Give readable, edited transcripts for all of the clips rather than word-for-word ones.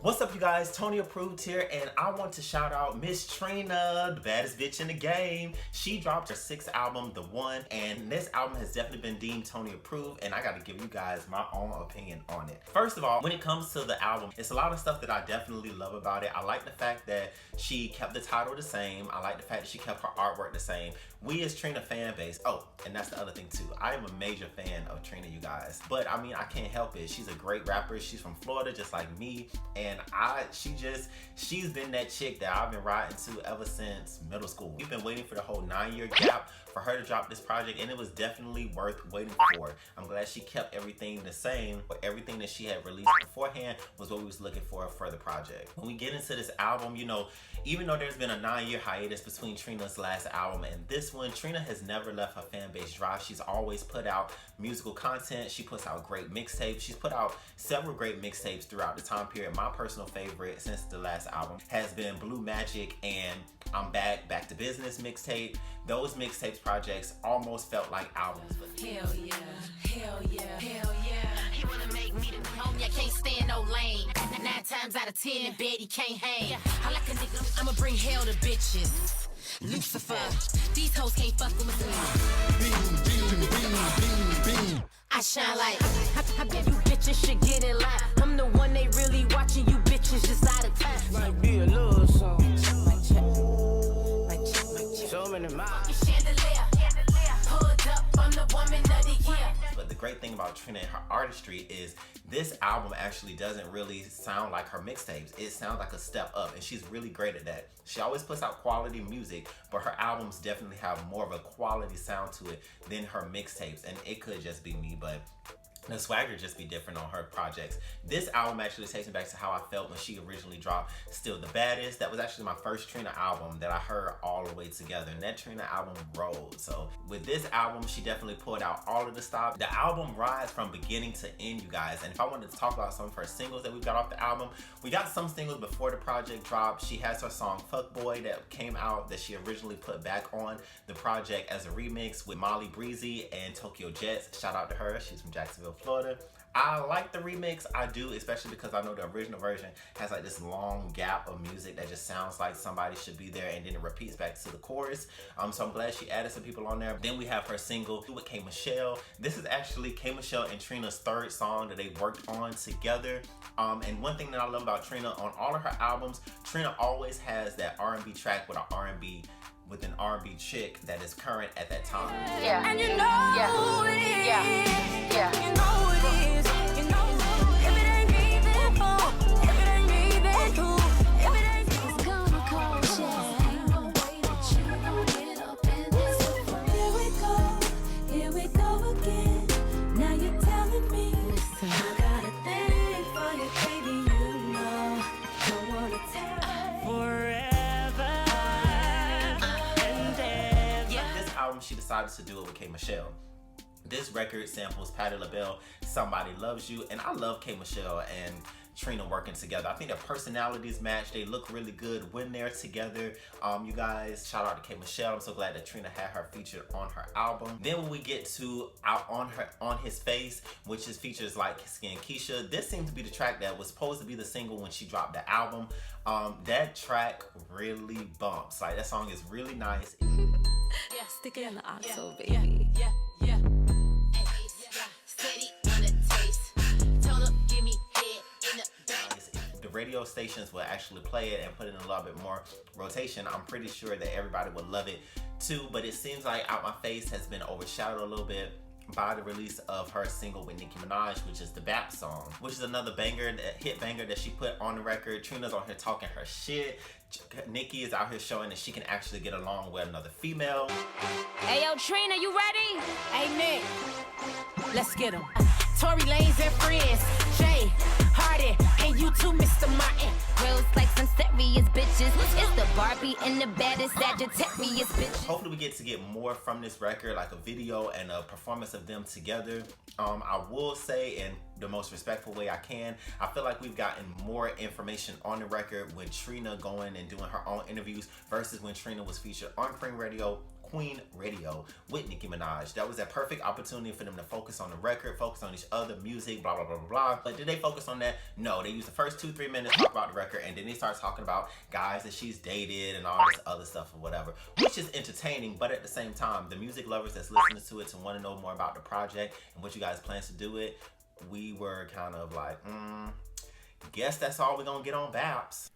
What's up, you guys? Toni Approved here, and I want to shout out Miss Trina, the baddest bitch in the game. She dropped her 6th album, The One, and this album has definitely been deemed Toni Approved, and I gotta give you guys my own opinion on it. First of all, when it comes to the album, it's a lot of stuff that I definitely love about it. I like the fact that she kept the title the same. I like the fact that she kept her artwork the same. We as Trina fan base, oh, and that's the other thing too. I am a major fan of Trina, you guys. But I mean, I can't help it. She's a great rapper. She's from Florida, just like me. And she's been that chick that I've been riding to ever since middle school. We've been waiting for the whole 9-year gap for her to drop this project, and it was definitely worth waiting for. I'm glad she kept everything the same, but everything that she had released beforehand was what we was looking for the project. When we get into this album, you know, even though there's been a 9-year hiatus between Trina's last album and this one, Trina has never left her fan base dry. She's always put out musical content. She puts out great mixtapes. She's put out several great mixtapes throughout the time period. My personal favorite since the last album has been Blue Magic and I'm Back to Business mixtape. Those mixtapes projects almost felt like albums. Hell yeah, hell yeah, hell yeah. He wanna make me the homie, I can't stand no lane. 9 times out of 10 in bed he can't hang. I like a nigga, I'ma bring hell to bitches. Lucifer, these hoes can't fuck with me. I shine like I bet you bitches should get in line. I'm the one they really watching, you bitches just out of time. Might be a little song. So many miles. But the great thing about Trina and her artistry is this album actually doesn't really sound like her mixtapes. It sounds like a step up, and she's really great at that. She always puts out quality music, but her albums definitely have more of a quality sound to it than her mixtapes, and it could just be me, but the swagger just be different on her projects. This album actually takes me back to how I felt when she originally dropped Still the Baddest. That was actually my first Trina album that I heard all the way together, and that Trina album rolled. So with this album, she definitely pulled out all of the stops. The album rides from beginning to end, you guys. And if I wanted to talk about some of her singles that we got off the album, we got some singles before the project dropped. She has her song Fuckboy that came out that she originally put back on the project as a remix with Molly Breezy and Tokyo Jets. Shout out to her. She's from Jacksonville, Florida. I like the remix, I do, especially because I know the original version has like this long gap of music that just sounds like somebody should be there, and then it repeats back to the chorus. So I'm glad she added some people on there. Then we have her single with K Michelle. This is actually K Michelle and Trina's 3rd song that they worked on together. And one thing that I love about Trina, on all of her albums, Trina always has that R&B track with an R&B chick that is current at that time. Yeah. And you know it is. Yeah. You know it is. You know if it ain't me, then who? If it ain't me, then who? If it ain't me, it's gonna cost you. Ain't no way that you gon' get up in this. Here we go again. Now you're telling me I got a thing for you, baby. You know, don't wanna tell Forever and ever. This album, she decided to do it with K Michelle. This record samples Patti LaBelle, Somebody Loves You, and I love K Michelle and Trina working together. I think their personalities match. They look really good when they're together. You guys, shout out to K Michelle. I'm so glad that Trina had her featured on her album. Then when we get to Out on His Face, which is features like Skin Keisha, this seems to be the track that was supposed to be the single when she dropped the album. That track really bumps. Like, that song is really nice. Yeah, stick it in the octo, baby. Yeah. Steady on the taste. Tell them, give me head in the back. The radio stations will actually play it and put it in a little bit more rotation. I'm pretty sure that everybody would love it too, but it seems like Out My Face has been overshadowed a little bit by the release of her single with Nicki Minaj, which is the BAPS song, which is another banger, hit banger that she put on the record. Trina's on here talking her shit. Nicki is out here showing that she can actually get along with another female. Hey, yo, Trina, you ready? Hey, Nick, let's get them. Tory Lanez and friends, Jay, Hardy, and you too, Mr. Martin. Girls like some serious bitches. It's the Barbie and the baddest Sagittarius bitches. Hopefully we get to get more from this record, like a video and a performance of them together. I will say, in the most respectful way I can, I feel like we've gotten more information on the record when Trina going and doing her own interviews versus when Trina was featured on Cream Radio Queen Radio with Nicki Minaj. That was a perfect opportunity for them to focus on the record, focus on each other, music, blah, blah, blah, blah, blah. But did they focus on that? No, they used the first 2-3 minutes to talk about the record, and then they start talking about guys that she's dated and all this other stuff or whatever, which is entertaining, but at the same time, the music lovers that's listening to it to want to know more about the project and what you guys plan to do it, we were kind of like, guess that's all we're gonna get on BAPS.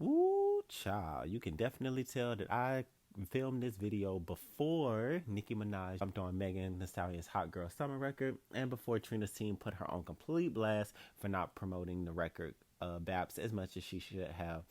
Ooh, child, you can definitely tell that I filmed this video before Nicki Minaj jumped on Megan Thee Stallion's Hot Girl Summer record, and before Trina's team put her on complete blast for not promoting the record BAPS as much as she should have.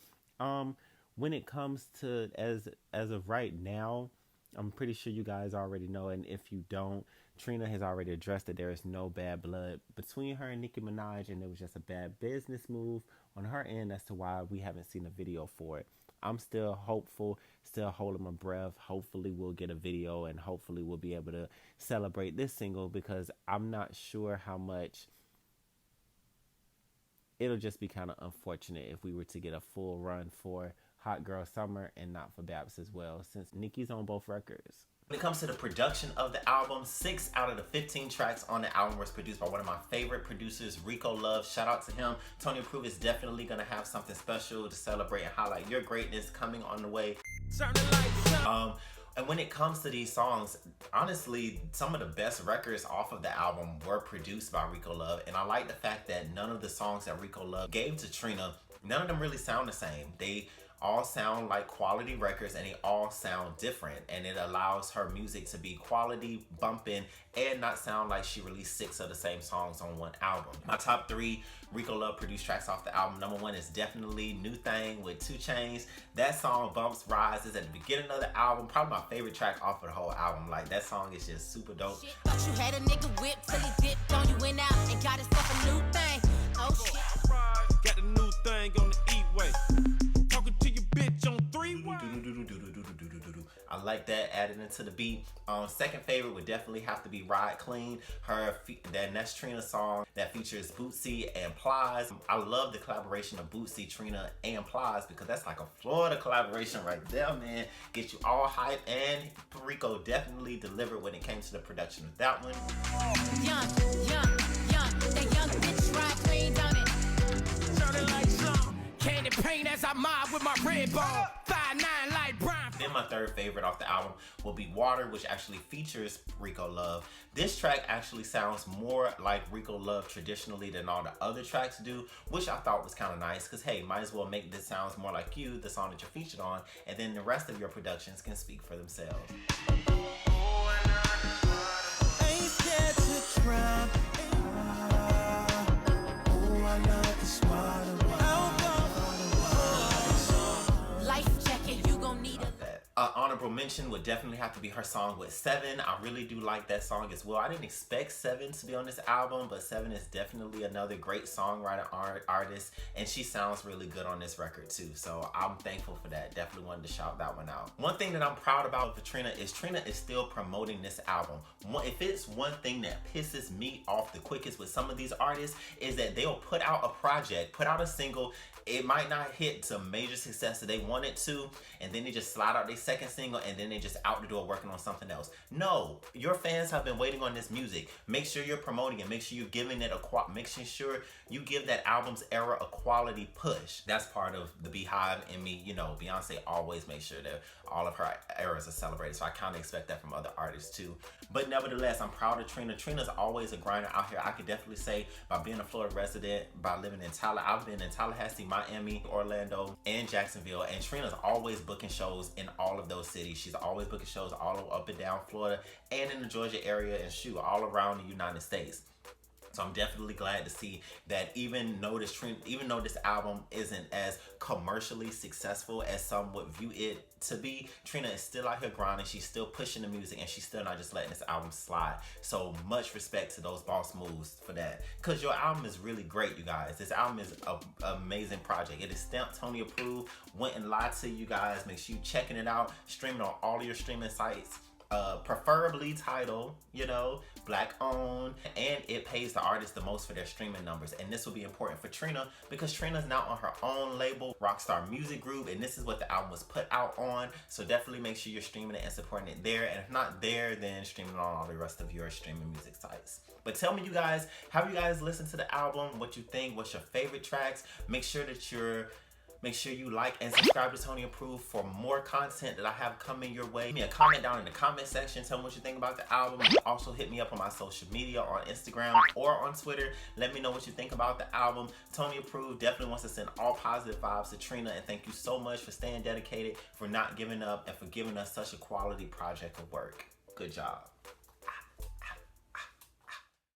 When it comes to as of right now, I'm pretty sure you guys already know, and if you don't, Trina has already addressed that there is no bad blood between her and Nicki Minaj, and it was just a bad business move on her end as to why we haven't seen a video for it. I'm still hopeful, still holding my breath. Hopefully we'll get a video, and hopefully we'll be able to celebrate this single, because I'm not sure how much it'll just be kind of unfortunate if we were to get a full run for Hot Girl Summer and not for BAPS as well, since Nicki's on both records. When it comes to the production of the album, 6 out of the 15 tracks on the album was produced by one of my favorite producers, Rico Love. Shout out to him. Toni Approved is definitely going to have something special to celebrate and highlight your greatness coming on the way. And when it comes to these songs, honestly, some of the best records off of the album were produced by Rico Love. And I like the fact that none of the songs that Rico Love gave to Trina, none of them really sound the same. They all sound like quality records, and they all sound different, and it allows her music to be quality, bumping, and not sound like she released 6 of the same songs on one album. My top 3 Rico Love produced tracks off the album. Number 1 is definitely New Thing with 2 Chainz. That song bumps rises at the beginning of the album. Probably my favorite track off of the whole album. Like, that song is just super dope. Thought you had a nigga whip till he dipped on you, went out and got himself a new thing. Oh shit. Got a new thing on the E-way. Talking to your bitch on 3-way. I like that added into the beat. Second favorite would definitely have to be Ride Clean. That's Trina's song that features Bootsy and Plies. I love the collaboration of Bootsy, Trina, and Plies, because that's like a Florida collaboration right there, man. Get you all hype, and Rico definitely delivered when it came to the production of that one. Young, that young bitch ride clean, don't it? Sounding like some candy paint as I mob with my red ball. 5'9" like Brown. Then my third favorite off the album will be Water, which actually features Rico Love. This track actually sounds more like Rico Love traditionally than all the other tracks do, which I thought was kind of nice, because hey, might as well make this sounds more like you, the song that you're featured on, and then the rest of your productions can speak for themselves. Ain't scared to try. I love the smart of Life jacket, you gon' need a Honorable mention would definitely have to be her song with Seven. I really do like that song as well. I didn't expect Seven to be on this album, but Seven is definitely another great songwriter artist, and she sounds really good on this record too. So I'm thankful for that. Definitely wanted to shout that one out. One thing that I'm proud about for Trina is still promoting this album. If it's one thing that pisses me off the quickest with some of these artists, is that they'll put out a project, put out a single. It might not hit some major success that they wanted to, and then they just slide out their second single, and then they just out the door working on something else. No, your fans have been waiting on this music. Make sure you're promoting it. Make sure you're giving it making sure you give that album's era a quality push. That's part of the Beehive in me. You know, Beyonce always makes sure that all of her eras are celebrated, so I kind of expect that from other artists too. But nevertheless, I'm proud of Trina. Trina's always a grinder out here. I could definitely say, by being a Florida resident, by living in I've been in Tallahassee, Miami, Orlando, and Jacksonville, and Trina's always booking shows in all of those cities. She's always booking shows all up and down Florida and in the Georgia area, and all around the United States. So I'm definitely glad to see that even though this album isn't as commercially successful as some would view it to be, Trina is still out here grinding. She's still pushing the music, and she's still not just letting this album slide. So much respect to those boss moves for that, because your album is really great, you guys. This album is an amazing project. It is stamped Toni Approved. Went and lied to you guys. Make sure you checking it out, streaming on all of your streaming sites. preferably title, you know, black owned, and it pays the artist the most for their streaming numbers. And this will be important for Trina because Trina's now on her own label, Rockstar Music Group, and this is what the album was put out on. So definitely make sure you're streaming it and supporting it there. And if not there, then streaming it on all the rest of your streaming music sites. But tell me, you guys, have you guys listened to the album? What you think? What's your favorite tracks? Make sure you like and subscribe to Toni Approved for more content that I have coming your way. Leave me a comment down in the comment section. Tell me what you think about the album. Also hit me up on my social media on Instagram or on Twitter. Let me know what you think about the album. Toni Approved definitely wants to send all positive vibes to Trina, and thank you so much for staying dedicated, for not giving up, and for giving us such a quality project of work. Good job.